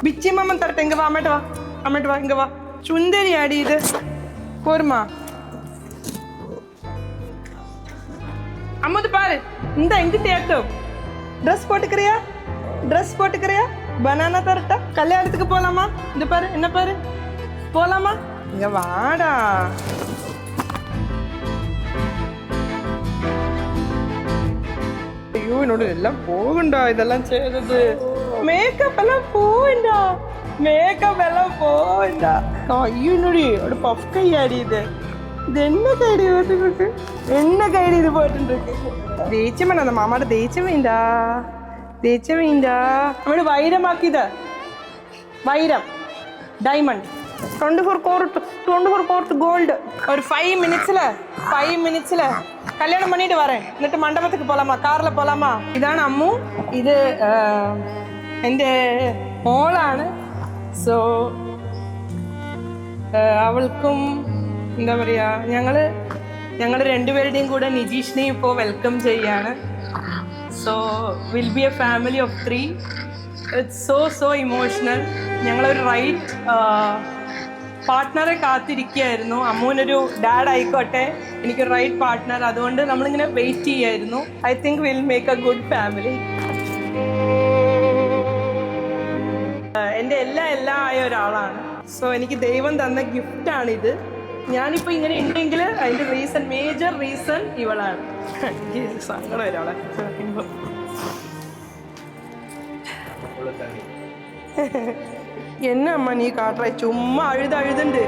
பிச்சி மாமன் தரட்ட இங்க வா அம்மட்டு வா இங்க வா சுந்தரி அடி இது போருமா அம்மது பாரு இந்த எங்கிட்ட ஏக்கும் ட்ரெஸ் போட்டுக்கிறியா பனானா தரட்டா கல்யாணத்துக்கு போலாமா இந்த பாரு என்ன பாரு போலாமா இங்க வாடா ஐயோ என்னோட எல்லாம் போகுண்டா இதெல்லாம் செய்தது மேக்கப் எல்லாம் போகுண்டா ஐயோ என்னோட ஒரு பஃப் கையாடி இது என்ன கைடி போட்டுருக்கு என்ன கைடி இது போட்டுருக்கு ദേഷ്യം വേണ്ട മാമാടെ ദേഷ്യം വേണ്ട നമ്മൾ വൈരമാക്കിയത് വൈരം ഡയമണ്ട് 24 കോർട്ട് ഗോൾഡ് ഒരു 5 മിനിറ്റ്സിൽ കല്യാണം பண்ணிட்டு வரேன் എന്നിട്ട് മണ്ഡപത്തിക്ക് പോലാമാ കാറിൽ പോലാമാ ഇതാണ് അമ്മു ഇത് എൻ്റെ മോളാണ് സോ അവൾക്കും എന്താ പറയുക ഞങ്ങൾ രണ്ടുപേരുടെയും കൂടെ നിജീഷിനെയും ഇപ്പോൾ വെൽക്കം ചെയ്യാണ് so will be A family of 3 it's so emotional ഞങ്ങളൊരു റൈറ്റ് പാർട്ട്ണറെ കാത്തിരിക്കുകയായിരുന്നു അമ്മൂനൊരു ഡാഡ് ആയിക്കോട്ടെ എനിക്കൊരു റൈറ്റ് പാർട്ട്ണർ അതുകൊണ്ട് നമ്മളിങ്ങനെ വെയിറ്റ് ചെയ്യായിരുന്നു I think will make A good family എൻ്റെ എല്ലാം ആയ ഒരാളാണ് സോ എനിക്ക് ദൈവം തന്ന ഗിഫ്റ്റാണിത് ഞാനിപ്പോൾ ഇങ്ങനെ ഉണ്ടെങ്കിൽ അതിൻ്റെ മേജർ റീസൺ ഇവളാണ് സങ്കടം ഒരാളെ என்ன அம்மா நீ காட்டுற சும்மா அழுதுண்டு